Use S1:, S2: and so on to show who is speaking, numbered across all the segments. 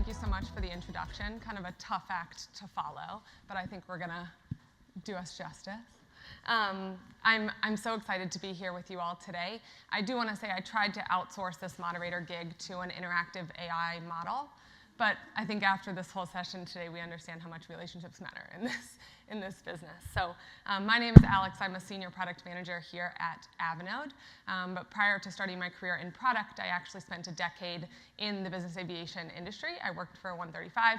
S1: thank you so much for the introduction. Kind of a tough act to follow, but I think we're going to do us justice. I'm so excited to be here with you all today. I do want to say I tried to outsource this moderator gig to an interactive AI model, but I think after this whole session today, we understand how much relationships matter in this business. So my name is Alex. I'm a senior product manager here at Avinode. But prior to starting my career in product, I actually spent a decade in the business aviation industry. I worked for 135,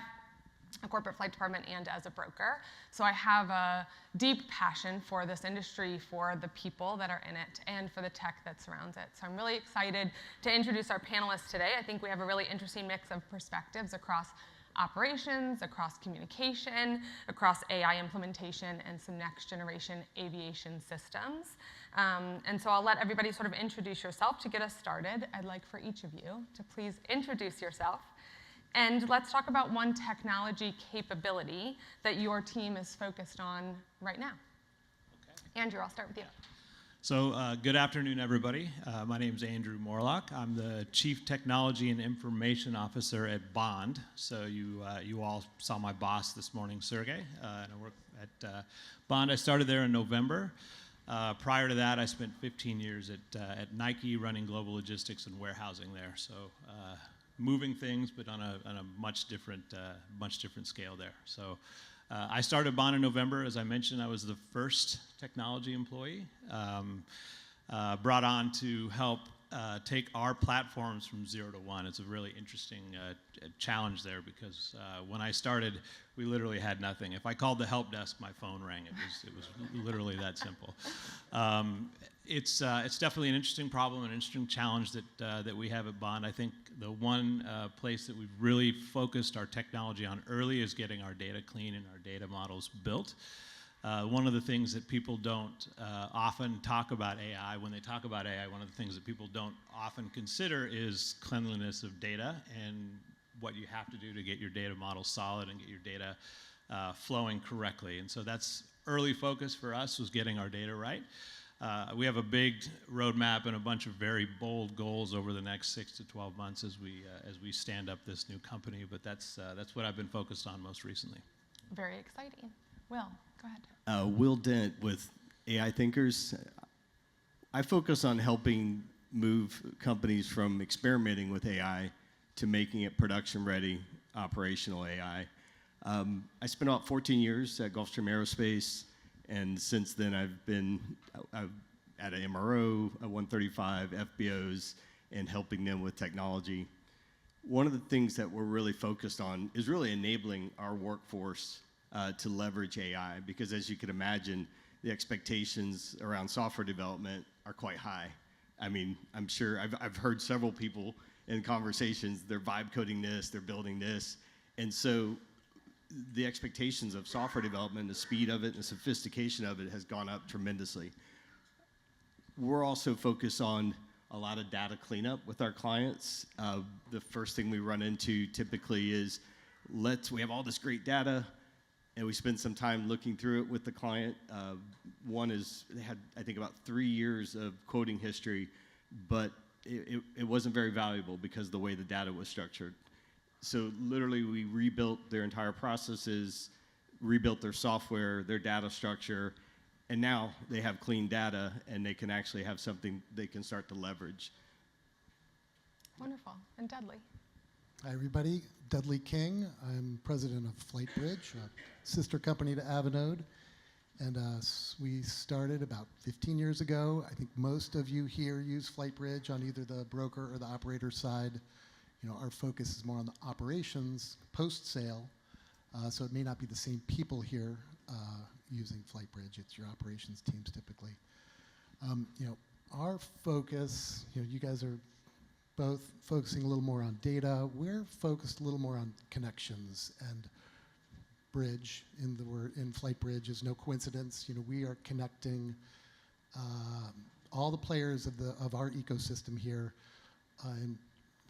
S1: a corporate flight department, and as a broker. So I have a deep passion for this industry, for the people that are in it, and for the tech that surrounds it. So I'm really excited to introduce our panelists today. I think we have a really interesting mix of perspectives across operations, across communication, across AI implementation, and some next generation aviation systems. And so I'll let everybody sort of introduce yourself to get us started. I'd like for each of you to please introduce yourself. And let's talk about one technology capability that your team is focused on right now. Okay. Andrew, I'll start with you.
S2: So good afternoon, everybody. My name is Andrew Morelock. I'm the Chief Technology and Information Officer at Bond. So you all saw my boss this morning, Sergey, and I work at Bond. I started there in November. Prior to that, I spent 15 years at Nike running global logistics and warehousing there. So moving things, but on a much different scale there. So I started Bond in November. As I mentioned, I was the first technology employee brought on to help take our platforms from 0 to 1. It's a really interesting challenge there because when I started, we literally had nothing. If I called the help desk, my phone rang. It was literally that simple. It's definitely an interesting problem, an interesting challenge that we have at Bond. I think the one place that we've really focused our technology on early is getting our data clean and our data models built. One of the things that people don't often talk about AI, when they talk about AI, one of the things that people don't often consider is cleanliness of data and what you have to do to get your data model solid and get your data flowing correctly. And so that's early focus for us, was getting our data right. We have a big roadmap and a bunch of very bold goals over the next 6 to 12 months as we stand up this new company. But that's what I've been focused on most recently.
S1: Very exciting. Will, go ahead.
S3: Will Dent with AIThinkers. I focus on helping move companies from experimenting with AI to making it production-ready, operational AI. I spent about 14 years at Gulfstream Aerospace. And since then, I've been at an MRO, a 135, FBOs, and helping them with technology. One of the things that we're really focused on is really enabling our workforce to leverage AI, because as you can imagine, the expectations around software development are quite high. I mean, I'm sure I've heard several people in conversations, they're vibe coding this, they're building this. And so the expectations of software development, the speed of it, and the sophistication of it has gone up tremendously. We're also focused on a lot of data cleanup with our clients. The first thing we run into typically is, we have all this great data, and we spend some time looking through it with the client. One is, they had, I think, about 3 years of quoting history, but it wasn't very valuable because of the way the data was structured. So literally, we rebuilt their entire processes, rebuilt their software, their data structure, and now they have clean data, and they can actually have something they can start to leverage.
S1: Wonderful. And Dudley.
S4: Hi, everybody. Dudley King. I'm president of FlightBridge, a sister company to Avinode. And we started about 15 years ago. I think most of you here use FlightBridge on either the broker or the operator side. You know, our focus is more on the operations post-sale, so it may not be the same people here using FlightBridge. It's your operations teams typically. You know, our focus, you guys are both focusing a little more on data. We're focused a little more on connections, and bridge in FlightBridge is no coincidence. You know, we are connecting all the players of our ecosystem here, and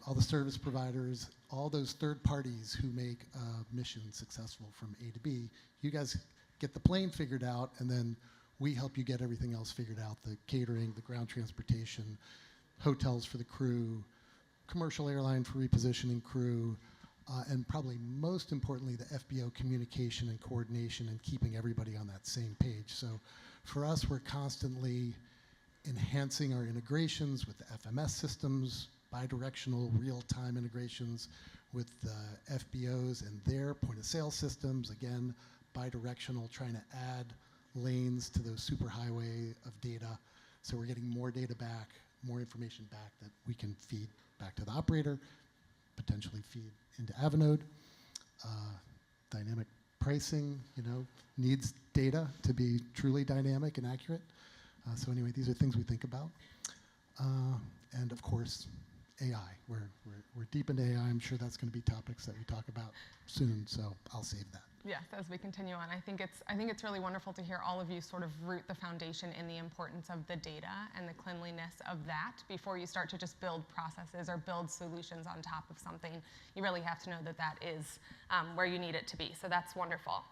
S4: all the service providers, all those third parties who make a mission successful from A to B. You guys get the plane figured out, and then we help you get everything else figured out, the catering, the ground transportation, hotels for the crew, commercial airline for repositioning crew, and probably most importantly, the FBO communication and coordination and keeping everybody on that same page. So for us, we're constantly enhancing our integrations with the FMS systems, bidirectional real-time integrations with the FBOs and their point-of-sale systems, again, bidirectional, trying to add lanes to those superhighway of data. So we're getting more data back, more information back that we can feed back to the operator, potentially feed into Avinode. Dynamic pricing, needs data to be truly dynamic and accurate. So anyway, these are things we think about. And of course, AI. We're deep into AI. I'm sure that's going to be topics that we talk about soon, so I'll save that.
S1: Yes, as we continue on, I think it's really wonderful to hear all of you sort of root the foundation in the importance of the data and the cleanliness of that before you start to just build processes or build solutions on top of something. You really have to know that that is where you need it to be. So that's wonderful.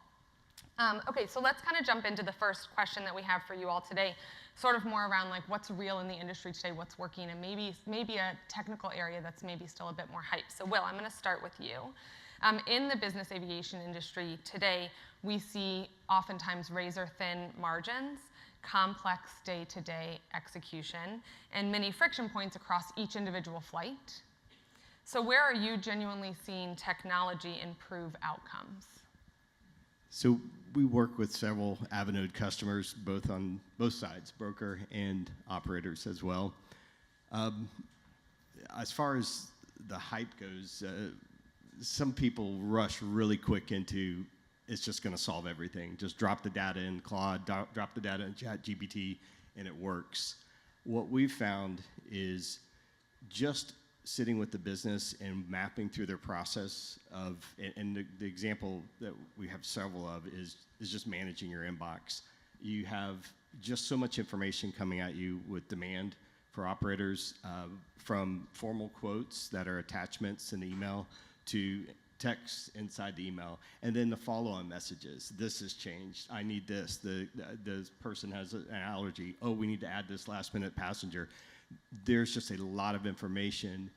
S1: Okay, so let's kind of jump into the first question that we have for you all today, sort of more around like what's real in the industry today, what's working, and maybe a technical area that's maybe still a bit more hype. So Will, I'm going to start with you. In the business aviation industry today, we see oftentimes razor-thin margins, complex day-to-day execution, and many friction points across each individual flight. So where are you genuinely seeing technology improve outcomes?
S3: So we work with several Avinode customers, both on both sides, broker and operators as well. As far as the hype goes, some people rush really quick into it's just going to solve everything. Just drop the data in Claude, drop the data in ChatGPT, and it works. What we've found is just sitting with the business and mapping through their process of, and the example that we have several of is just managing your inbox. You have just so much information coming at you with demand for operators, from formal quotes that are attachments in the email to text inside the email, and then the follow-on messages. This has changed. I need this. The person has an allergy. Oh, we need to add this last-minute passenger. There's just a lot of information,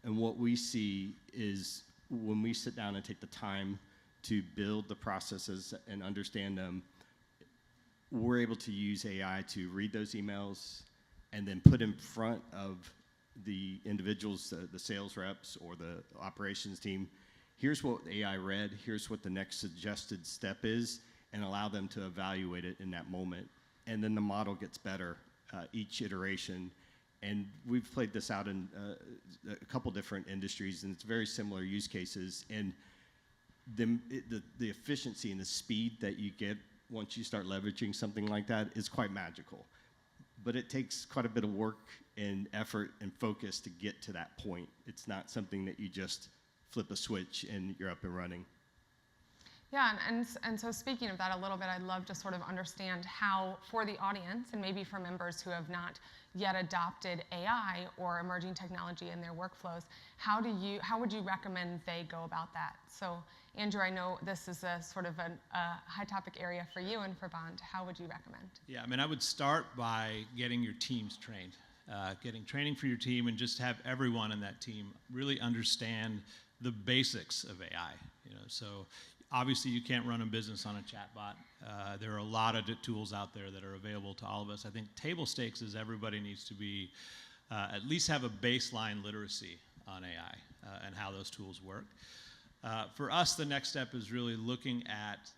S3: and what we see is when we sit down and take the time to build the processes and understand them, we're able to use AI to read those emails and then put in front of the individuals, the sales reps or the operations team, here's what AI read, here's what the next suggested step is, and allow them to evaluate it in that moment. And then the model gets better each iteration. And we've played this out in a couple different industries, and it's very similar use cases. And the efficiency and the speed that you get once you start leveraging something like that is quite magical. But it takes quite a bit of work and effort and focus to get to that point. It's not something that you just flip a switch and you're up and running.
S1: Yeah, and so speaking of that a little bit, I'd love to sort of understand how, for the audience, and maybe for members who have not yet adopted AI or emerging technology in their workflows, how would you recommend they go about that? So Andrew, I know this is a sort of a high topic area for you and for Bond. How would you recommend?
S2: Yeah, I mean, I would start by getting your teams trained, getting training for your team, and just have everyone in that team really understand the basics of AI. So obviously you can't run a business on a chatbot. There are a lot of tools out there that are available to all of us. I think table stakes is everybody needs to be at least have a baseline literacy on AI and how those tools work. For us, the next step is really looking at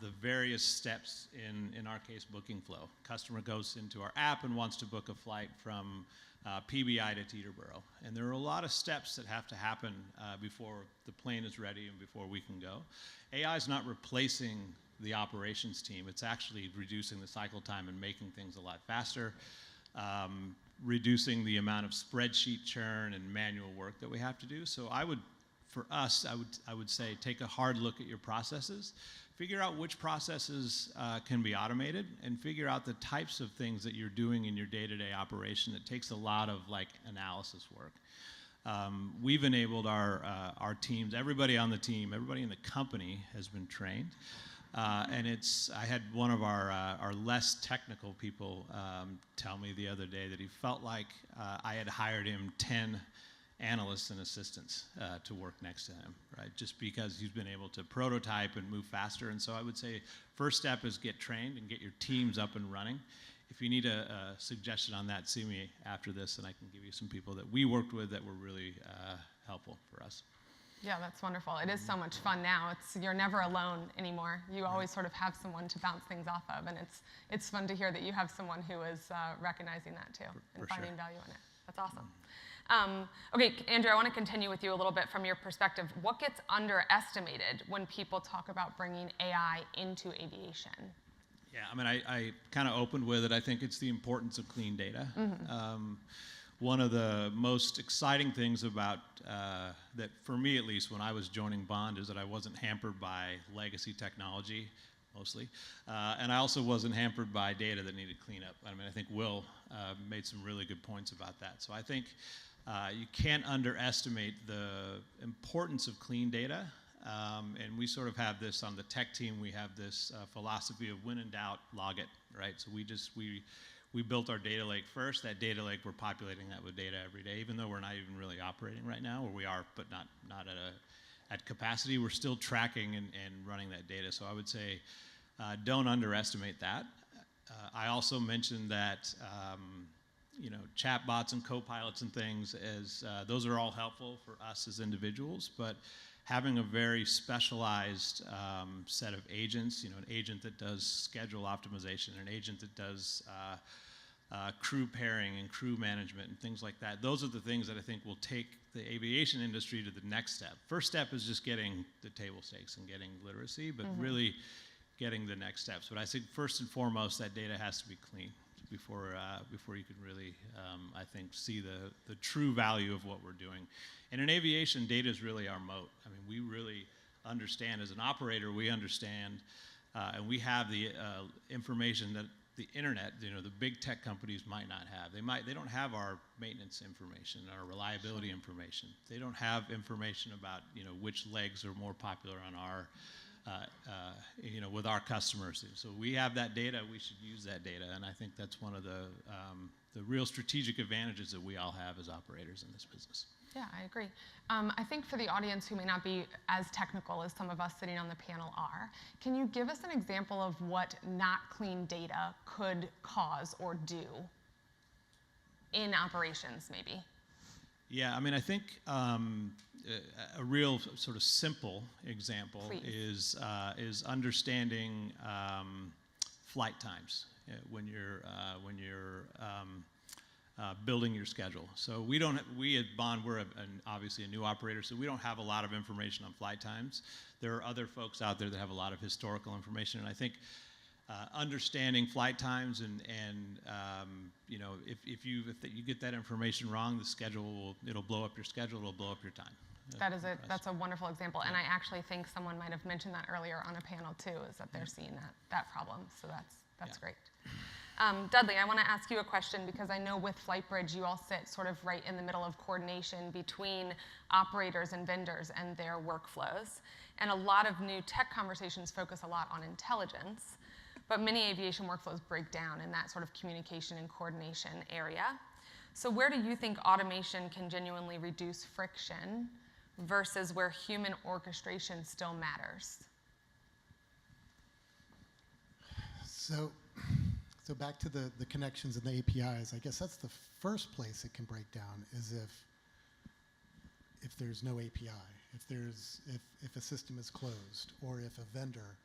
S2: the various steps in our case, booking flow. Customer goes into our app and wants to book a flight from PBI to Teterboro. And there are a lot of steps that have to happen before the plane is ready and before we can go. AI is not replacing the operations team. It's actually reducing the cycle time and making things a lot faster, reducing the amount of spreadsheet churn and manual work that we have to do. So for us, I would say take a hard look at your processes, figure out which processes can be automated, and figure out the types of things that you're doing in your day-to-day operation that takes a lot of analysis work. We've enabled our teams, everybody on the team, everybody in the company has been trained. And I had one of our less technical people tell me the other day that he felt like I had hired him 10 analysts and assistants to work next to him, right? Just because he's been able to prototype and move faster. And so I would say first step is get trained and get your teams up and running. If you need a suggestion on that, see me after this, and I can give you some people that we worked with that were really helpful for us.
S1: Yeah, that's wonderful. It is so much fun now. You're never alone anymore. You always sort of have someone to bounce things off of, and it's fun to hear that you have someone who is recognizing that too and finding value in it. That's awesome. Okay, Andrew, I want to continue with you a little bit from your perspective. What gets underestimated when people talk about bringing AI into aviation?
S2: Yeah, I mean, I kind of opened with it. I think it's the importance of clean data. One of the most exciting things about that, for me at least, when I was joining Bond, is that I wasn't hampered by legacy technology, mostly, and I also wasn't hampered by data that needed cleanup. I mean, I think Will made some really good points about that. So I think you can't underestimate the importance of clean data. And we sort of have this on the tech team. We have this philosophy of when in doubt, log it, right? So we built our data lake first. That data lake, we're populating that with data every day, even though we're not even really operating right now, or we are, but not at capacity. We're still tracking and running that data. So I would say don't underestimate that. I also mentioned that chatbots and co-pilots and things, those are all helpful for us as individuals, but having a very specialized set of agents, an agent that does schedule optimization, an agent that does crew pairing and crew management and things like that, those are the things that I think will take the aviation industry to the next step. First step is just getting the table stakes and getting literacy, but really getting the next steps. But I think first and foremost, that data has to be clean before you can really, I think, see the true value of what we're doing. And in aviation, data is really our moat. I mean, we really understand, as an operator, we understand, and we have the information that the internet, the big tech companies might not have. They don't have our maintenance information, our reliability information. They don't have information about, which legs are more popular on our, with our customers. So we have that data. We should use that data, and I think that's one of the real strategic advantages that we all have as operators in this business.
S1: Yeah, I agree. I think for the audience who may not be as technical as some of us sitting on the panel are, can you give us an example of what not clean data could cause or do in operations, maybe?
S2: Yeah, I mean, I think a real sort of simple example is understanding flight times when you're building your schedule. So we at Bond, we're obviously a new operator, so we don't have a lot of information on flight times. There are other folks out there that have a lot of historical information, and I think understanding flight times and if you get that information wrong, the schedule it'll blow up your schedule, it'll blow up your time.
S1: That's a wonderful example, and I actually think someone might have mentioned that earlier on a panel too, is that they're seeing that problem. So that's great. Dudley, I want to ask you a question because I know with FlightBridge you all sit sort of right in the middle of coordination between operators and vendors and their workflows. And a lot of new tech conversations focus a lot on intelligence, but many aviation workflows break down in that sort of communication and coordination area. So where do you think automation can genuinely reduce friction versus where human orchestration still matters?
S4: So back to the connections and the APIs, I guess that's the first place it can break down is if there's no API, if a system is closed, or if a vendor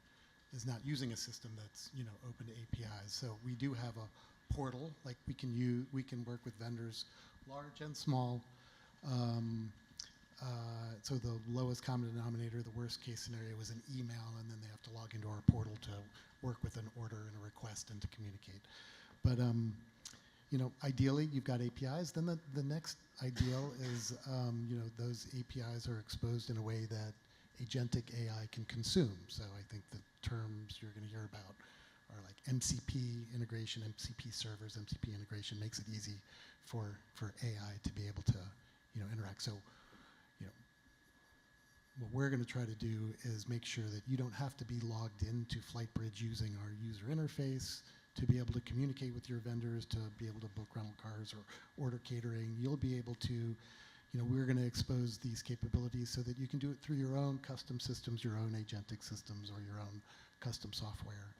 S4: is not using a system that's open to APIs. So we do have a portal, like we can work with vendors, large and small. So the lowest common denominator, the worst case scenario is an email, and then they have to log into our portal to work with an order and a request and to communicate. But ideally you've got APIs. Then the next ideal is those APIs are exposed in a way that agentic AI can consume. So I think the terms you're going to hear about are like MCP integration, MCP servers, MCP integration makes it easy for AI to be able to interact. So what we're going to try to do is make sure that you don't have to be logged into FlightBridge using our user interface to be able to communicate with your vendors, to be able to book rental cars or order catering. You'll be able to we're going to expose these capabilities so that you can do it through your own custom systems, your own agentic systems, or your own custom software.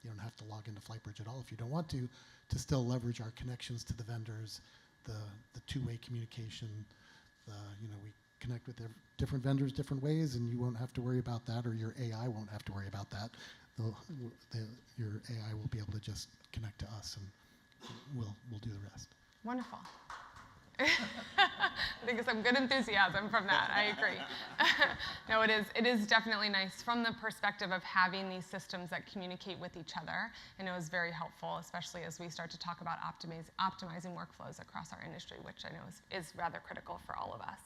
S4: You don't have to log into FlightBridge at all if you don't want to still leverage our connections to the vendors, the two-way communication. We connect with different vendors different ways, and you won't have to worry about that, or your AI won't have to worry about that. Your AI will be able to just connect to us, and we'll do the rest.
S1: Wonderful. I think some good enthusiasm from that. I agree. No, it is definitely nice from the perspective of having these systems that communicate with each other. And it was very helpful, especially as we start to talk about optimizing workflows across our industry, which I know is rather critical for all of us.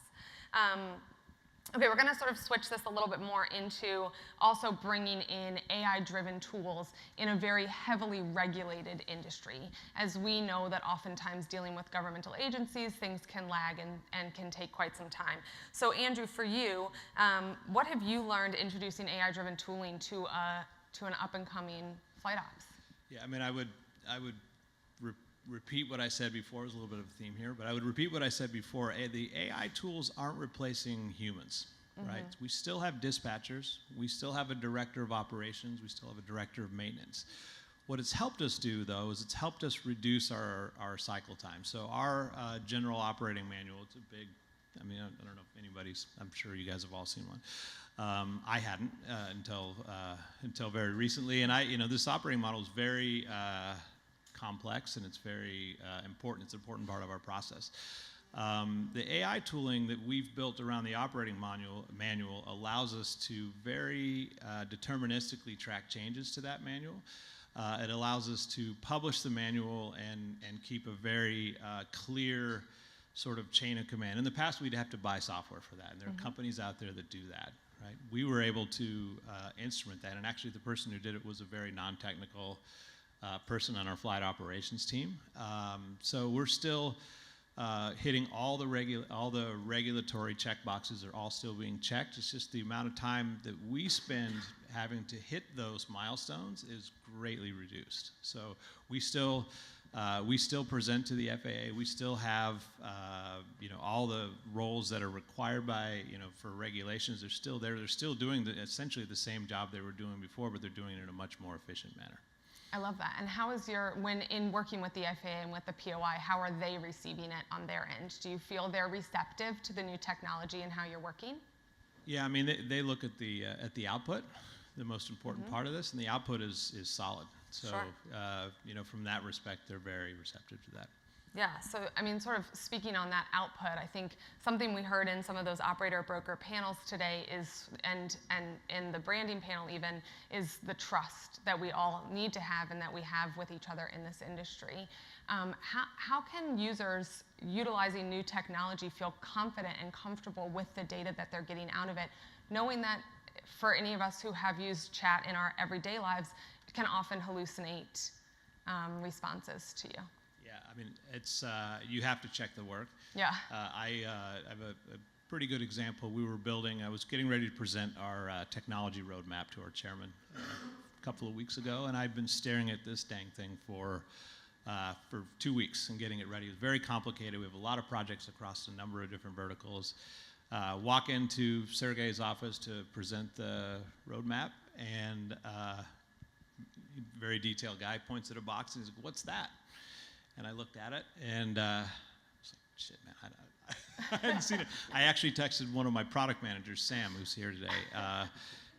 S1: Okay, we're going to sort of switch this a little bit more into also bringing in AI-driven tools in a very heavily regulated industry. As we know that oftentimes dealing with governmental agencies, things can lag and can take quite some time. So Andrew, for you, what have you learned introducing AI-driven tooling to an up-and-coming flight ops?
S2: Yeah, I mean, I would repeat what I said before. There's a little bit of a theme here, but I would repeat what I said before. The AI tools aren't replacing humans, right? We still have dispatchers. We still have a director of operations. We still have a director of maintenance. What it's helped us do, though, is it's helped us reduce our cycle time. So our general operating manual, it's a big, I mean, I don't know if anybody's, I'm sure you guys have all seen one. I hadn't until very recently. And this operating model is very complex, and it's very important. It's an important part of our process. The AI tooling that we've built around the operating manual allows us to very deterministically track changes to that manual. It allows us to publish the manual and keep a very clear sort of chain of command. In the past, we'd have to buy software for that, and there are companies out there that do that. Right? We were able to instrument that, and actually the person who did it was a very non-technical person on our flight operations team. So we're still hitting all the regulatory check boxes are all still being checked. It's just the amount of time that we spend having to hit those milestones is greatly reduced. So we still present to the FAA. We still have all the roles that are required by for regulations. They're still there. They're still doing essentially the same job they were doing before, but they're doing it in a much more efficient manner.
S1: I love that. And how is when in working with the FAA and with the POI, how are they receiving it on their end? Do you feel they're receptive to the new technology and how you're working?
S2: Yeah, I mean, they look at the output, the most important part of this, and the output is solid. So,
S1: sure.
S2: From that respect, they're very receptive to that.
S1: Yeah, so I mean, sort of speaking on that output, I think something we heard in some of those operator broker panels today is, and in the branding panel even, is the trust that we all need to have and that we have with each other in this industry. How can users utilizing new technology feel confident and comfortable with the data that they're getting out of it, knowing that for any of us who have used chat in our everyday lives, it can often hallucinate responses to you?
S2: Yeah, I mean, it's you have to check the work.
S1: Yeah.
S2: I have a pretty good example. I was getting ready to present our technology roadmap to our chairman a couple of weeks ago, and I've been staring at this dang thing for 2 weeks and getting it ready. It was very complicated. We have a lot of projects across a number of different verticals. Walk into Sergey's office to present the roadmap, and very detailed guy points at a box and he's like, "What's that?" And I looked at it, and I was like, "Shit, man, I hadn't seen it." I actually texted one of my product managers, Sam, who's here today,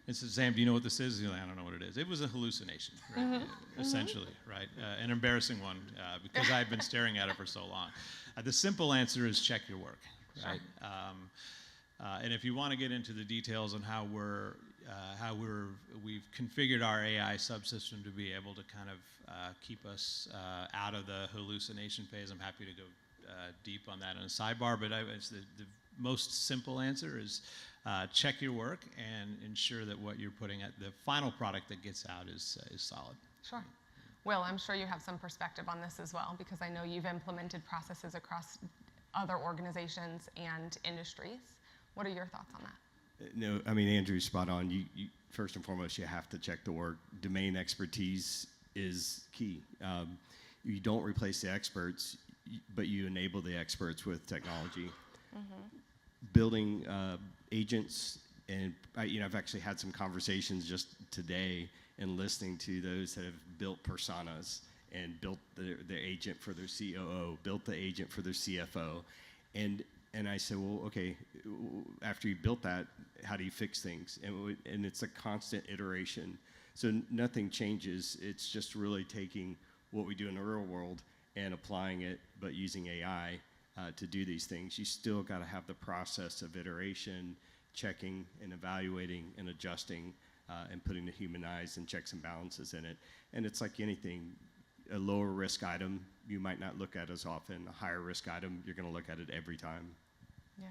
S2: and said, "Sam, do you know what this is?" He's like, "I don't know what it is." It was a hallucination, right? Essentially, right? An embarrassing one because I had been staring at it for so long. The simple answer is check your work, right? Sure. And if you want to get into the details on how we've configured our AI subsystem to be able to kind of keep us out of the hallucination phase, I'm happy to go deep on that in a sidebar. But the most simple answer is check your work and ensure that what you're putting at the final product that gets out is solid.
S1: Sure. Will, I'm sure you have some perspective on this as well, because I know you've implemented processes across other organizations and industries. What are your thoughts on that?
S3: No, I mean, Andrew's spot on. You first and foremost, you have to check the work. Domain expertise is key. You don't replace the experts, but you enable the experts with technology. building agents, and I've actually had some conversations just today and listening to those that have built personas and built the agent for their COO, built the agent for their CFO, and I said, well, okay, after you built that, how do you fix things? And it's a constant iteration. So nothing changes. It's just really taking what we do in the real world and applying it, but using AI to do these things. You still got to have the process of iteration, checking and evaluating and adjusting, and putting the human eyes and checks and balances in it. And it's like anything. A lower risk item you might not look at as often. A higher risk item, you're going to look at it every time.
S1: Yeah.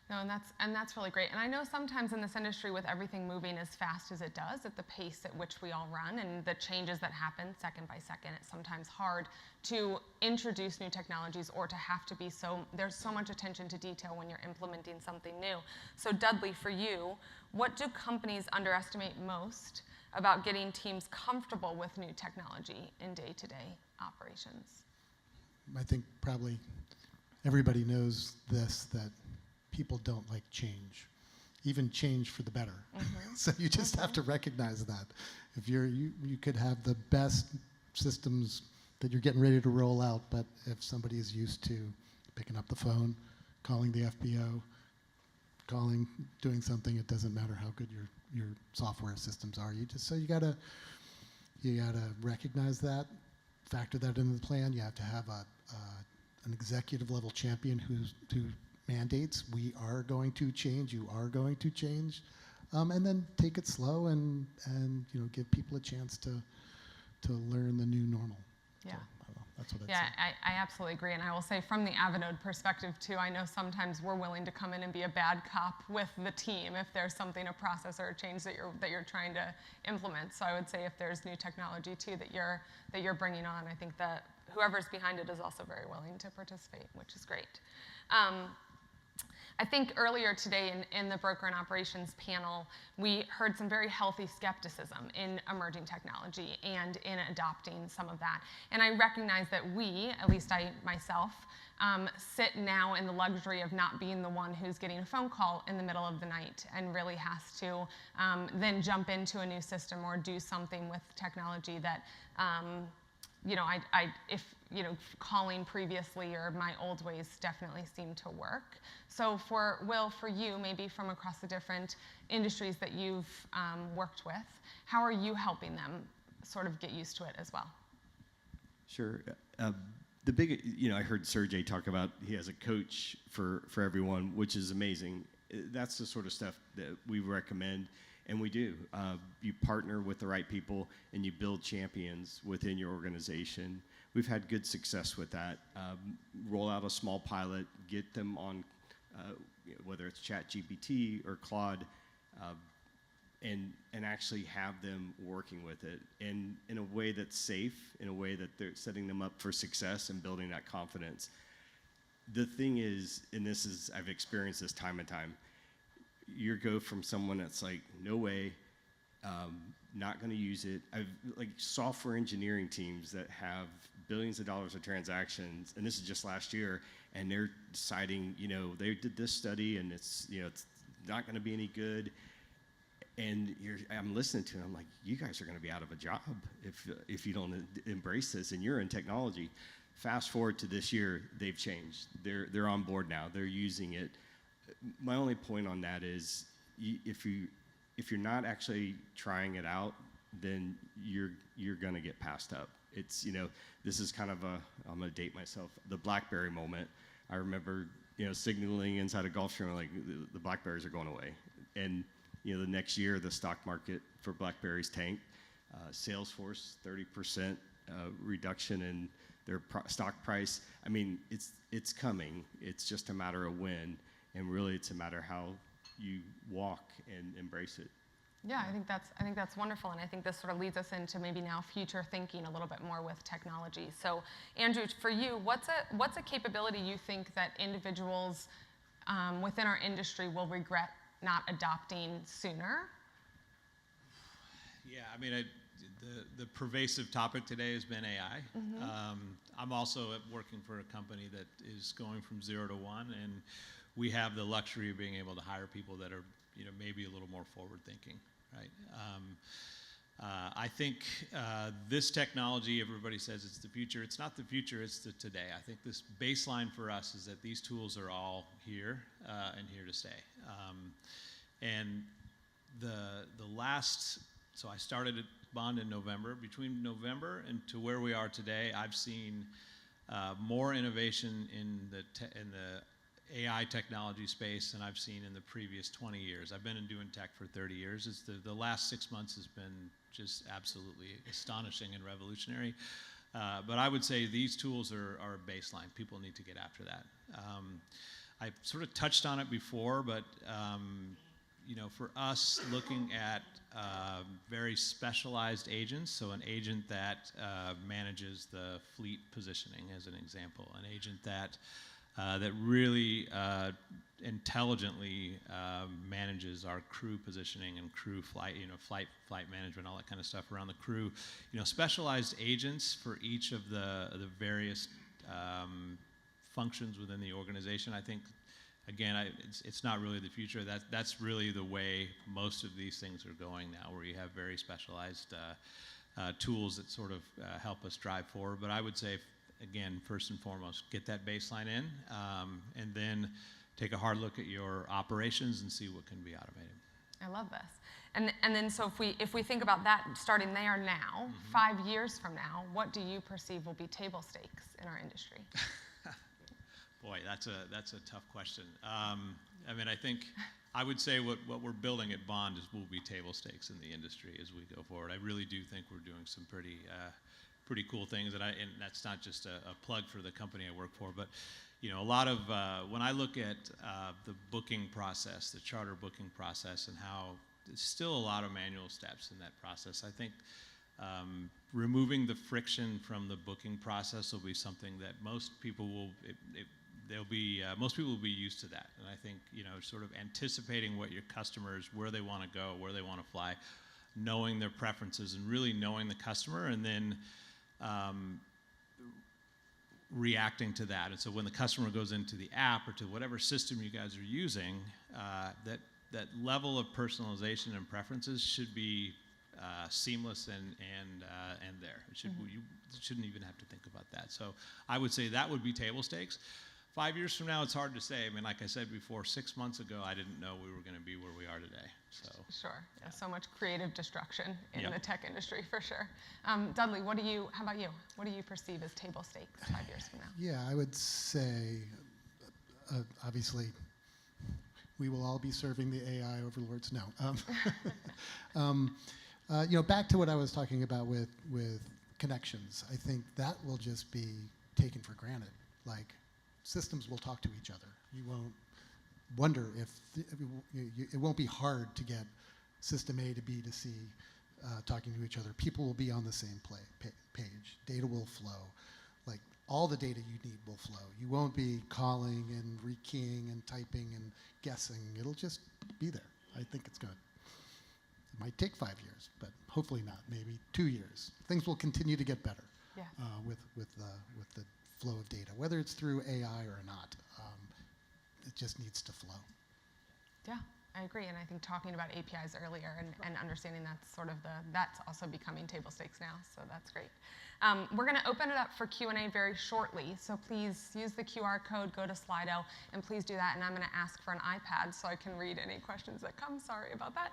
S1: No, and that's really great. And I know sometimes in this industry, with everything moving as fast as it does, at the pace at which we all run, and the changes that happen second by second, it's sometimes hard to introduce new technologies, or to have to be there's so much attention to detail when you're implementing something new. So Dudley, for you, what do companies underestimate most about getting teams comfortable with new technology in day-to-day operations?
S4: I think probably everybody knows this, that people don't like change, even change for the better. So you just have to recognize that. If you could have the best systems that you're getting ready to roll out, but if somebody is used to picking up the phone, calling the FBO, doing something, it doesn't matter how good your software systems are. You gotta recognize that, factor that into the plan. You have to have an executive level champion who mandates, we are going to change, you are going to change, and then take it slow and give people a chance to learn the new normal.
S1: Yeah.
S4: So, I don't know, that's what I'd
S1: Yeah,
S4: say.
S1: I absolutely agree. And I will say, from the Avinode perspective too, I know sometimes we're willing to come in and be a bad cop with the team if there's something, a process or a change that you're trying to implement. So I would say if there's new technology too that you're bringing on, I think that whoever's behind it is also very willing to participate, which is great. I think earlier today in the broker and operations panel, we heard some very healthy skepticism in emerging technology and in adopting some of that. And I recognize that we, at least I myself, sit now in the luxury of not being the one who's getting a phone call in the middle of the night and really has to then jump into a new system or do something with technology that calling previously or my old ways definitely seem to work. So for you, maybe from across the different industries that you've worked with, how are you helping them sort of get used to it as well?
S3: Sure. The big, I heard Sergey talk about he has a coach for everyone, which is amazing. That's the sort of stuff that we recommend. And we do. You partner with the right people and you build champions within your organization. We've had good success with that. Roll out a small pilot, get them on, whether it's ChatGPT or Claude, and actually have them working with it in a way that's safe, in a way that they're setting them up for success and building that confidence. The thing is, and I've experienced this time and time, you go from someone that's like, no way, not going to use it. I've like software engineering teams that have billions of dollars of transactions, and this is just last year, and they're deciding, they did this study and it's not going to be any good. And I'm listening to them, I'm like, you guys are going to be out of a job if you don't embrace this, and you're in technology. Fast forward to this year, they've changed. They're on board now. They're using it. My only point on that is, if you're not actually trying it out, then you're going to get passed up. It's this is kind of I'm going to date myself, the BlackBerry moment. I remember signaling inside a Gulfstream like the BlackBerries are going away, and the next year the stock market for BlackBerries tanked. Salesforce 30% reduction in their stock price. I mean, it's coming. It's just a matter of when. And really, it's a matter of how you walk and embrace it.
S1: Yeah, I think that's wonderful, and I think this sort of leads us into maybe now future thinking a little bit more with technology. So, Andrew, for you, what's a capability you think that individuals within our industry will regret not adopting sooner?
S2: Yeah, I mean, the pervasive topic today has been AI. I'm also working for a company that is going from 0 to 1, and we have the luxury of being able to hire people that are, maybe a little more forward thinking, right? I think this technology, everybody says it's the future. It's not the future, it's the today. I think this baseline for us is that these tools are all here and here to stay. And so I started at Bond in November. Between November and to where we are today, I've seen more innovation in the AI technology space than I've seen in the previous 20 years. I've been doing tech for 30 years. The last 6 months has been just absolutely astonishing and revolutionary. But I would say these tools are a baseline. People need to get after that. I sort of touched on it before, but for us, looking at very specialized agents, so an agent that manages the fleet positioning, as an example, an agent that really intelligently manages our crew positioning and crew flight, flight management, all that kind of stuff around the crew. Specialized agents for each of the various functions within the organization. I think, again, it's not really the future. That's really the way most of these things are going now, where you have very specialized tools that sort of help us drive forward. But I would say, again, first and foremost, get that baseline in, and then take a hard look at your operations and see what can be automated.
S1: I love this. And then so if we think about that starting there now, 5 years from now, what do you perceive will be table stakes in our industry?
S2: Boy, that's a tough question. I mean, I think I would say what we're building at Bond will be table stakes in the industry as we go forward. I really do think we're doing some pretty cool things, and that's not just a plug for the company I work for, but a lot of when I look at the booking process, the charter booking process, and how there's still a lot of manual steps in that process. I think removing the friction from the booking process will be something that most people will be used to that. And I think sort of anticipating what your customers, where they want to go, where they want to fly, knowing their preferences, and really knowing the customer, and then reacting to that. And so when the customer goes into the app or to whatever system you guys are using, that level of personalization and preferences should be seamless and there. You shouldn't even have to think about that. So I would say that would be table stakes. 5 years from now, it's hard to say. I mean, like I said before, 6 months ago, I didn't know we were going to be where we are today. So
S1: sure, yeah, so much creative destruction in the tech industry for sure. Dudley, how about you? What do you perceive as table stakes 5 years from now?
S4: Yeah, I would say, obviously, we will all be serving the AI overlords. No. Back to what I was talking about with connections. I think that will just be taken for granted. Like, systems will talk to each other. You won't wonder it won't be hard to get system A to B to C talking to each other. People will be on the same page. Data will flow. Like, all the data you need will flow. You won't be calling and rekeying and typing and guessing. It'll just be there. I think it's good. It might take 5 years, but hopefully not. Maybe 2 years. Things will continue to get better with the flow of data, whether it's through AI or not. It just needs to flow.
S1: Yeah, I agree, and I think talking about APIs earlier and understanding that's also becoming table stakes now, so that's great. We're going to open it up for Q&A very shortly, so please use the QR code, go to Slido, and please do that, and I'm going to ask for an iPad so I can read any questions that come. Sorry about that.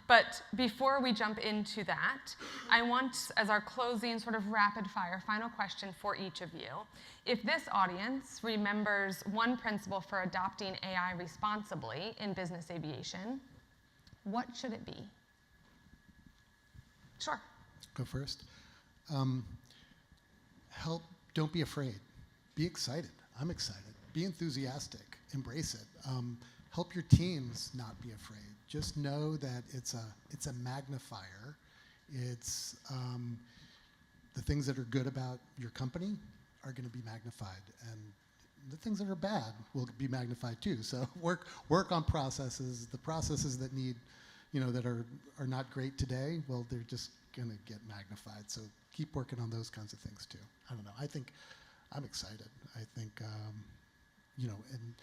S1: But before we jump into that, I want, as our closing sort of rapid fire final question for each of you, if this audience remembers one principle for adopting AI responsibly in business aviation, what should it be? Sure.
S4: Go first. Don't be afraid. Be excited. I'm excited. Be enthusiastic. Embrace it. Help your teams not be afraid. Just know that it's a magnifier. It's the things that are good about your company are going to be magnified, and the things that are bad will be magnified too. So work on processes. The processes that need, that are not great today, well, they're just going to get magnified. So keep working on those kinds of things too. I don't know. I think I'm excited. I think, and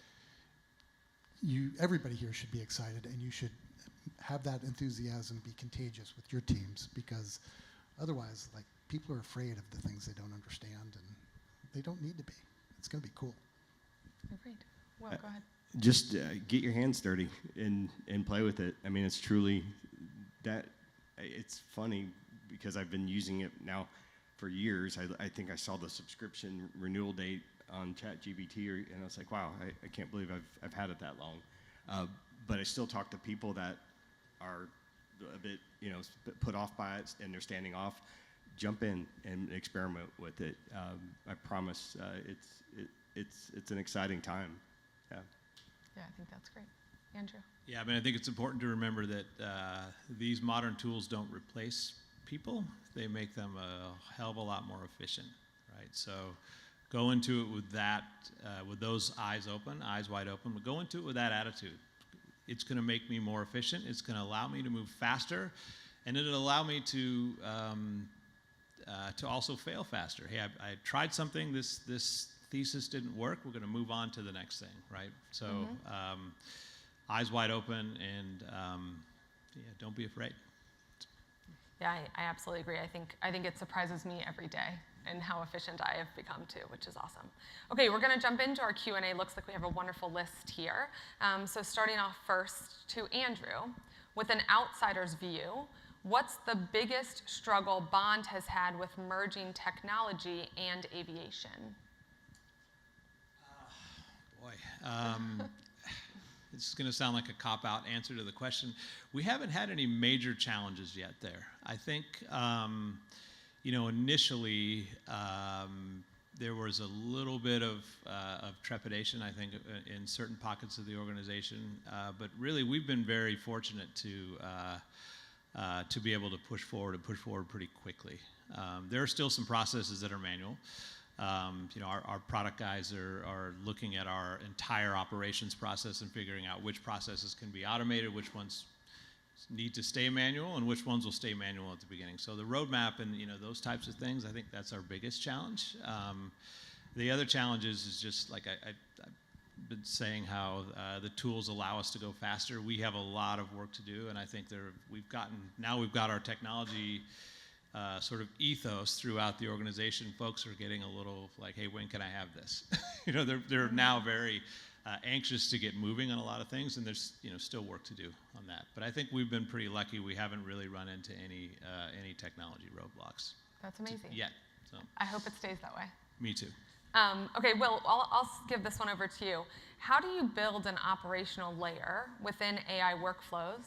S4: everybody here should be excited, and you should have that enthusiasm be contagious with your teams, because otherwise, like, people are afraid of the things they don't understand, and they don't need to be. It's going to be cool.
S1: Agreed. Will, go ahead.
S3: Just get your hands dirty and play with it. I mean, it's truly that. It's funny because I've been using it now for years. I think I saw the subscription renewal date on ChatGPT, and I was like, wow, I can't believe I've had it that long. But I still talk to people that are a bit, put off by it, and they're standing off. Jump in and experiment with it. I promise, it's an exciting time. Yeah.
S1: Yeah, I think that's great. Andrew?
S2: Yeah, I mean, I think it's important to remember that these modern tools don't replace people. They make them a hell of a lot more efficient, right? So go into it with that, with those eyes wide open, but go into it with that attitude. It's going to make me more efficient. It's going to allow me to move faster, and it'll allow me to also fail faster. Hey, I tried something. This thesis didn't work. We're going to move on to the next thing, right? So eyes wide open, and don't be afraid.
S1: Yeah, I absolutely agree. I think it surprises me every day and how efficient I have become too, which is awesome. Okay, we're going to jump into our Q&A. Looks like we have a wonderful list here. So starting off first to Andrew, with an outsider's view, what's the biggest struggle Bond has had with merging technology and aviation?
S2: This is going to sound like a cop-out answer to the question. We haven't had any major challenges yet there. I think, initially there was a little bit of trepidation, I think, in certain pockets of the organization. But really, we've been very fortunate to be able to push forward pretty quickly. There are still some processes that are manual. Our product guys are looking at our entire operations process and figuring out which processes can be automated, which ones need to stay manual, and which ones will stay manual at the beginning. So the roadmap and those types of things, I think that's our biggest challenge. The other challenge is just like I've been saying, how the tools allow us to go faster. We have a lot of work to do, and I think we've got our technology sort of ethos throughout the organization. Folks are getting a little like, hey, when can I have this? They're now very anxious to get moving on a lot of things, and there's still work to do on that. But I think we've been pretty lucky. We haven't really run into any technology roadblocks.
S1: That's amazing.
S2: Yet. So.
S1: I hope it stays that way.
S2: Me too.
S1: Okay, Will, I'll give this one over to you. How do you build an operational layer within AI workflows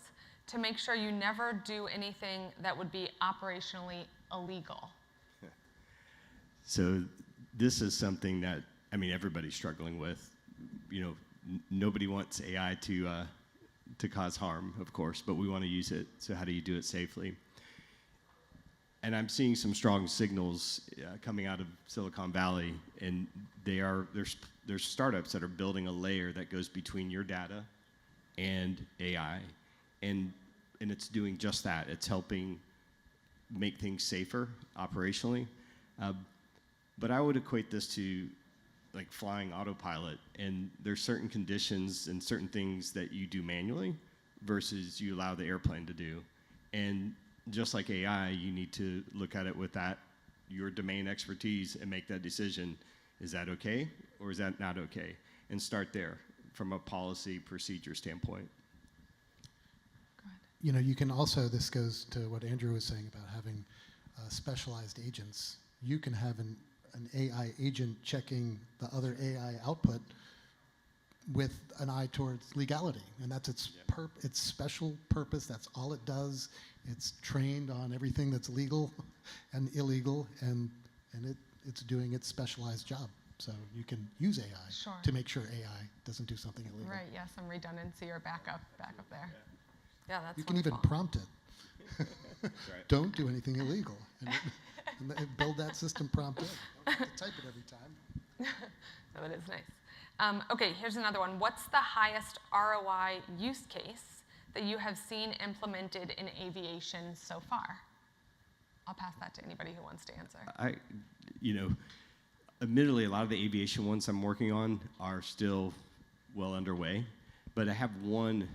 S1: to make sure you never do anything that would be operationally illegal?
S3: So this is something that, everybody's struggling with. Nobody wants AI to cause harm, of course, but we want to use it. So how do you do it safely? And I'm seeing some strong signals coming out of Silicon Valley, and there's startups that are building a layer that goes between your data and AI. And it's doing just that. It's helping make things safer operationally. But I would equate this to like flying autopilot. And there's certain conditions and certain things that you do manually versus you allow the airplane to do. And just like AI, you need to look at it with your domain expertise and make that decision. Is that okay or is that not okay? And start there from a policy procedure standpoint.
S4: You can also, this goes to what Andrew was saying about having specialized agents. You can have an AI agent checking the other AI output with an eye towards legality, and that's its special purpose. That's all it does. It's trained on everything that's legal and illegal, and it's doing its specialized job. So you can use AI to make sure AI doesn't do something illegal.
S1: Right, yeah, some redundancy or backup there. Yeah, that's
S4: You can even prompt it. Don't do anything illegal. And build that system prompt in. You don't have to type it every time.
S1: So it is nice. Okay, here's another one. What's the highest ROI use case that you have seen implemented in aviation so far? I'll pass that to anybody who wants to answer.
S3: Admittedly, a lot of the aviation ones I'm working on are still well underway. But I have one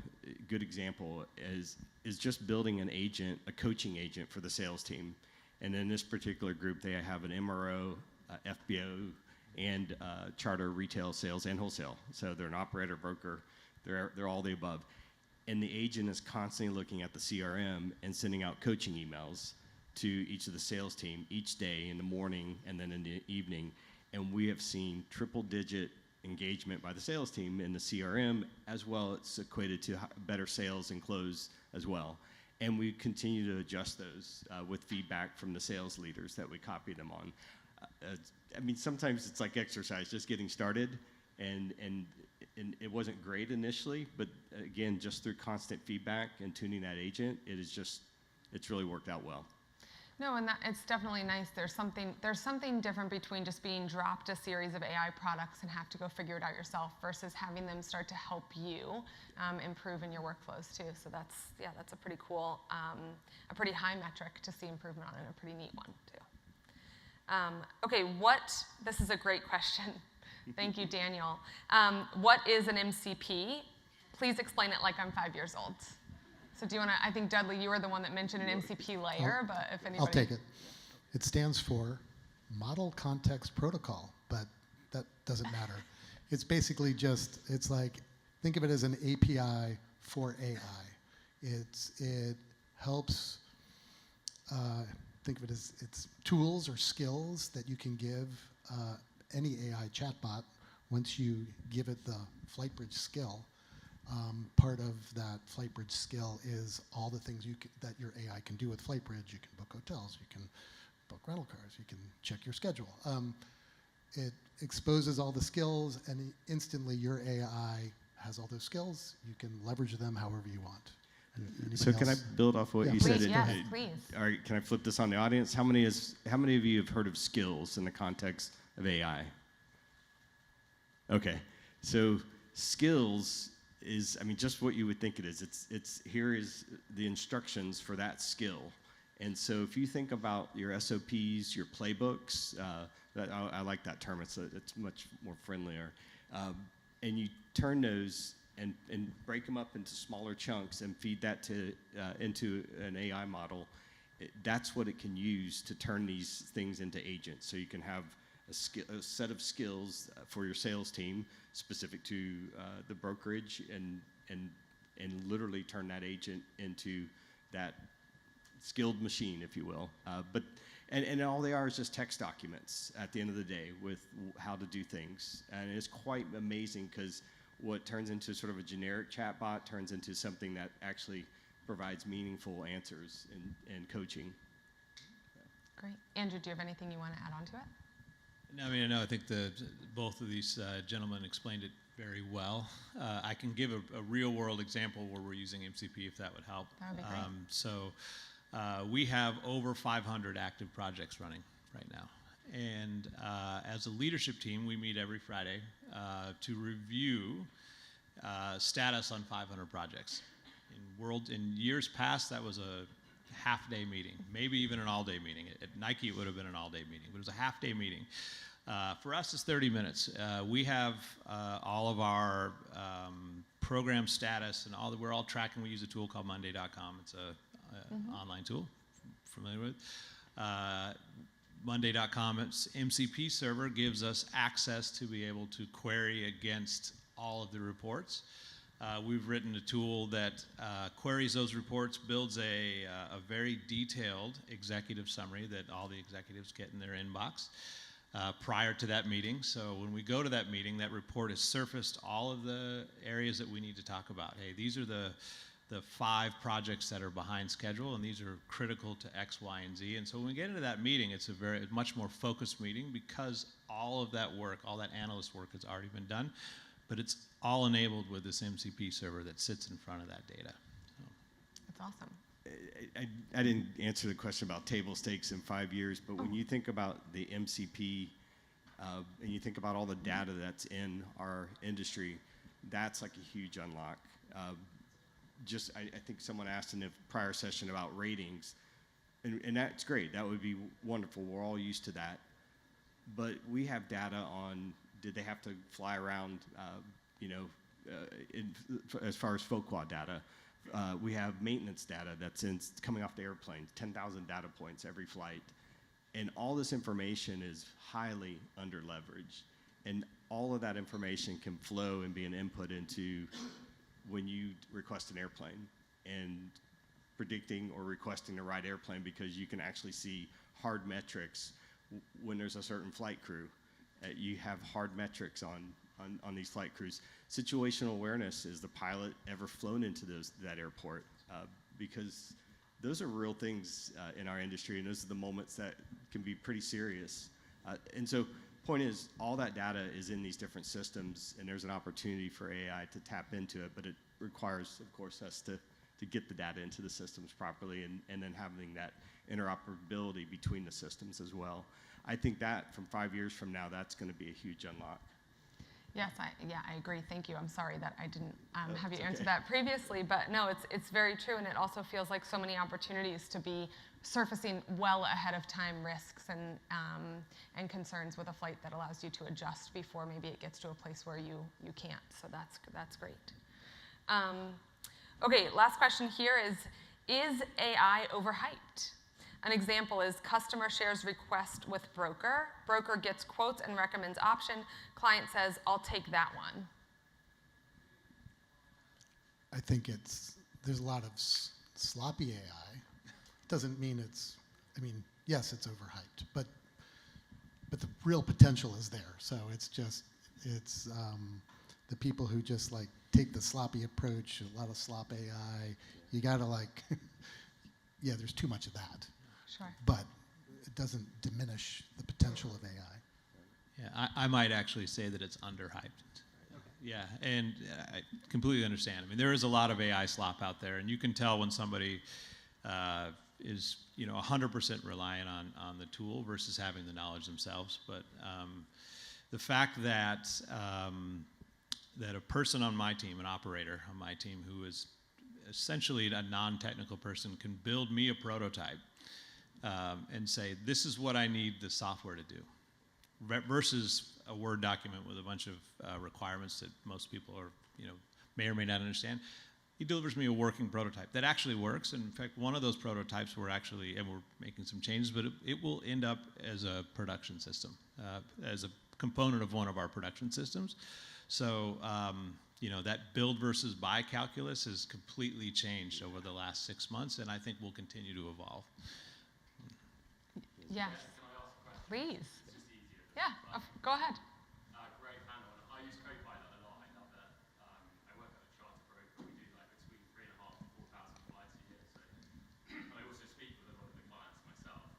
S3: good example is just building an agent, a coaching agent for the sales team. And in this particular group, they have an MRO, FBO, and charter retail sales and wholesale. So they're an operator, broker, they're all the above. And the agent is constantly looking at the CRM and sending out coaching emails to each of the sales team each day in the morning and then in the evening. And we have seen triple-digit engagement by the sales team in the CRM as well. It's equated to better sales and close as well. And we continue to adjust those with feedback from the sales leaders that we copy them on. I mean, sometimes it's like exercise, just getting started, and it wasn't great initially, but again, just through constant feedback and tuning that agent, it's really worked out well.
S1: No, and it's definitely nice. There's something different between just being dropped a series of AI products and have to go figure it out yourself versus having them start to help you improve in your workflows too. So that's a pretty cool, a pretty high metric to see improvement on, and a pretty neat one too. Okay, this is a great question. Thank you, Daniel. What is an MCP? Please explain it like I'm 5 years old. So do you want to, I think, Dudley, you were the one that mentioned an MCP layer, but if anybody...
S4: I'll take it. It stands for Model Context Protocol, but that doesn't matter. It's basically just, it's like, think of it as an API for AI. It helps, think of it as it's tools or skills that you can give any AI chatbot once you give it the FlightBridge skill. Part of that FlightBridge skill is all the things that your AI can do with FlightBridge. You can book hotels, you can book rental cars, you can check your schedule. It exposes all the skills, and instantly your AI has all those skills. You can leverage them however you want.
S3: So can I build off what you
S1: please,
S3: said?
S1: Yes, please.
S3: All right, can I flip this on the audience? How many of you have heard of skills in the context of AI? Okay, so skills is, I mean, just what you would think it is. It's here is the instructions for that skill. And so if you think about your SOPs, your playbooks, I like that term. It's much more friendlier. And you turn those and break them up into smaller chunks and feed that into an AI model. That's what it can use to turn these things into agents. So you can have a set of skills for your sales team specific to the brokerage, and literally turn that agent into that skilled machine, if you will. And all they are is just text documents at the end of the day with how to do things. And it's quite amazing because what turns into sort of a generic chatbot turns into something that actually provides meaningful answers and coaching.
S1: Great. Andrew, do you have anything you want to add on to it?
S2: No, I mean, I think both of these gentlemen explained it very well. I can give a real-world example where we're using MCP, if that would help.
S1: That would be great.
S2: We have over 500 active projects running right now. And as a leadership team, we meet every Friday to review status on 500 projects. In years past, that was a half-day meeting, maybe even an all-day meeting. At Nike, it would have been an all-day meeting, but it was a half-day meeting. For us, it's 30 minutes. We have all of our program status and we're all tracking. We use a tool called Monday.com. It's an online tool, familiar with. Monday.com's MCP server gives us access to be able to query against all of the reports. We've written a tool that queries those reports, builds a very detailed executive summary that all the executives get in their inbox prior to that meeting. So when we go to that meeting, that report has surfaced all of the areas that we need to talk about. Hey, these are the 5 projects that are behind schedule, and these are critical to X, Y, and Z. And so when we get into that meeting, it's a much more focused meeting because all of that work, all that analyst work has already been done. But it's all enabled with this MCP server that sits in front of that data. So.
S1: That's awesome.
S3: I didn't answer the question about table stakes in 5 years, but when you think about the MCP and you think about all the data that's in our industry, that's like a huge unlock. I think someone asked in the prior session about ratings, and that's great. That would be wonderful. We're all used to that. But we have data on, did they have to fly around, as far as FOQA data. We have maintenance data that's coming off the airplane, 10,000 data points every flight. And all this information is highly under-leveraged. And all of that information can flow and be an input into when you request an airplane and predicting or requesting the right airplane, because you can actually see hard metrics when there's a certain flight crew. You have hard metrics on these flight crews. Situational awareness, is the pilot ever flown into that airport? Because those are real things in our industry, and those are the moments that can be pretty serious. And so point is, all that data is in these different systems, and there's an opportunity for AI to tap into it, but it requires, of course, us to get the data into the systems properly, and then having that interoperability between the systems as well. I think that from 5 years from now, that's going to be a huge unlock.
S1: Yes, I agree. Thank you. I'm sorry that I didn't have you
S3: It's
S1: answer
S3: okay.
S1: that previously, but no, it's very true, and it also feels like so many opportunities to be surfacing well ahead of time risks and concerns with a flight that allows you to adjust before maybe it gets to a place where you can't. So that's great. Okay, last question here is AI overhyped? An example is customer shares request with broker. Broker gets quotes and recommends option. Client says, I'll take that one.
S4: I think there's a lot of sloppy AI. Doesn't mean yes, it's overhyped, but the real potential is there. So it's the people who just like take the sloppy approach, a lot of slop AI. You gotta yeah, there's too much of that.
S1: Sure.
S4: But it doesn't diminish the potential of AI.
S2: Yeah, I might actually say that it's underhyped. Yeah, and I completely understand. I mean, there is a lot of AI slop out there, and you can tell when somebody is 100% reliant on the tool versus having the knowledge themselves. But the fact that that a person on my team, an operator on my team, who is essentially a non-technical person, can build me a prototype and say, this is what I need the software to do, versus a Word document with a bunch of requirements that most people may or may not understand. He delivers me a working prototype that actually works. And in fact, one of those prototypes we're making some changes, but it will end up as a production system, as a component of one of our production systems. So that build versus buy calculus has completely changed over the last 6 months, and I think will continue to evolve.
S1: Yes.
S5: Can I ask a question?
S1: Please.
S5: It's just easier.
S1: Yeah, go ahead.
S5: Great panel. I use Copilot a lot. I love it. I work at a charter broker. We do between 3,500 and 4,000 flights a year. So I also speak with a lot of the clients myself.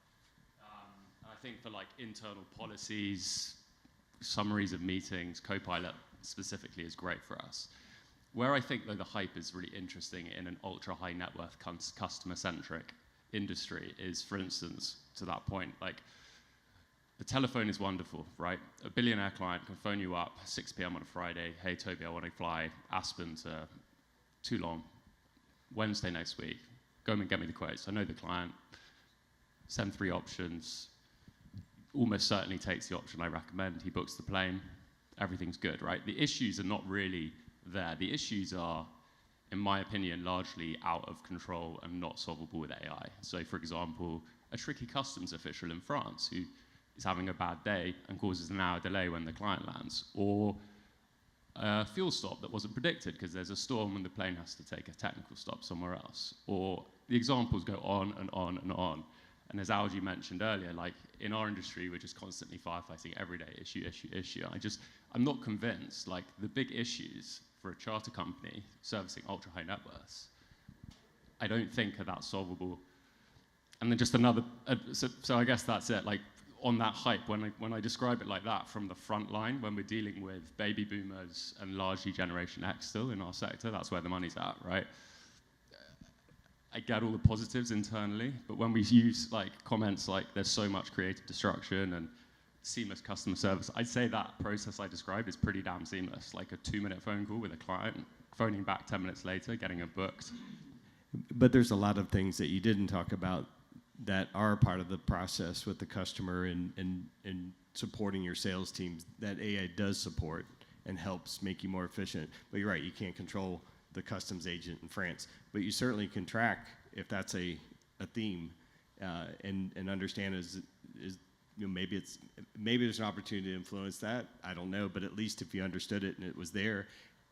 S5: And I think for internal policies, summaries of meetings, Copilot specifically is great for us. Where I think though the hype is really interesting in an ultra high net worth customer centric industry is, for instance, to that point, the telephone is wonderful, right? A billionaire client can phone you up 6 p.m. on a Friday. Hey, Toby, I want to fly Aspen to Toulon Wednesday next week. Go and get me the quotes. I know the client. Send 3 options. Almost certainly takes the option I recommend. He books the plane. Everything's good, right? The issues are not really there. The issues are, in my opinion, largely out of control and not solvable with AI. So, for example, a tricky customs official in France who is having a bad day and causes an hour delay when the client lands, or a fuel stop that wasn't predicted because there's a storm and the plane has to take a technical stop somewhere else. Or the examples go on and on and on. And as Algie mentioned earlier, in our industry, we're just constantly firefighting every day, issue. I'm not convinced, the big issues for a charter company servicing ultra high net worths, I don't think are that solvable. And then just another, so I guess that's it. On that hype, when I describe it like that from the front line, when we're dealing with baby boomers and largely Generation X still in our sector, that's where the money's at, right? I get all the positives internally, but when we use comments there's so much creative destruction and seamless customer service, I'd say that process I described is pretty damn seamless. A 2-minute phone call with a client, phoning back 10 minutes later, getting it booked.
S3: But there's a lot of things that you didn't talk about that are part of the process with the customer and supporting your sales teams that AI does support. and helps make you more efficient. But you're right, you can't control the customs agent in France, but you certainly can track if that's a theme, and understand maybe there's an opportunity to influence that. I don't know, but at least if you understood it and it was there,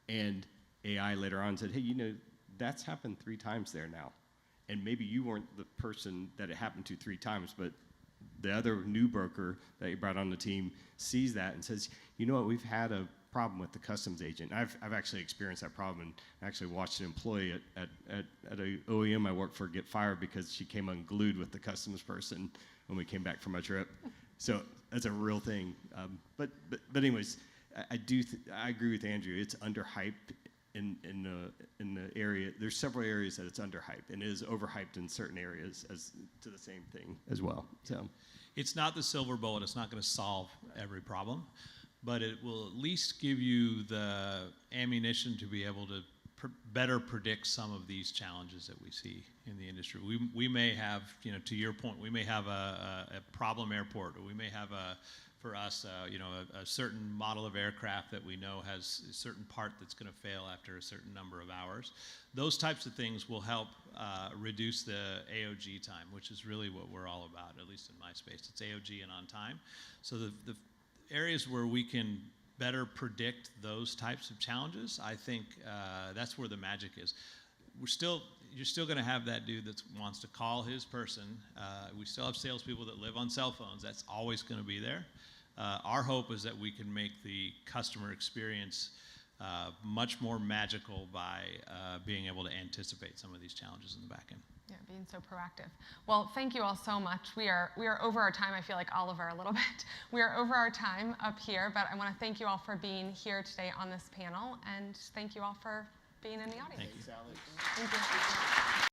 S3: and AI later on said, hey, that's happened 3 times there now, and maybe you weren't the person that it happened to 3 times, but the other new broker that you brought on the team sees that and says, you know what, we've had a problem with the customs agent. I've actually experienced that problem, and actually watched an employee at a OEM I worked for get fired because she came unglued with the customs person when we came back from a trip. So that's a real thing. But anyways, I agree with Andrew. It's underhyped in the area. There's several areas that it's underhyped, and it is overhyped in certain areas as to the same thing as well. So
S2: It's not the silver bullet. It's not going to solve every problem, but it will at least give you the ammunition to be able to better predict some of these challenges that we see in the industry. We may have, to your point, we may have a problem airport, or we may have for us, a certain model of aircraft that we know has a certain part that's going to fail after a certain number of hours. Those types of things will help reduce the AOG time, which is really what we're all about, at least in my space. It's AOG and on time. So the areas where we can better predict those types of challenges, I think that's where the magic is. You're still going to have that dude that wants to call his person. We still have salespeople that live on cell phones. That's always going to be there. Our hope is that we can make the customer experience much more magical by being able to anticipate some of these challenges in the back end.
S1: Yeah, being so proactive. Well, thank you all so much. We are over our time. I feel like Oliver a little bit. We are over our time up here, but I want to thank you all for being here today on this panel, and thank you all for being in the audience.
S2: Thank you.
S1: Thank you.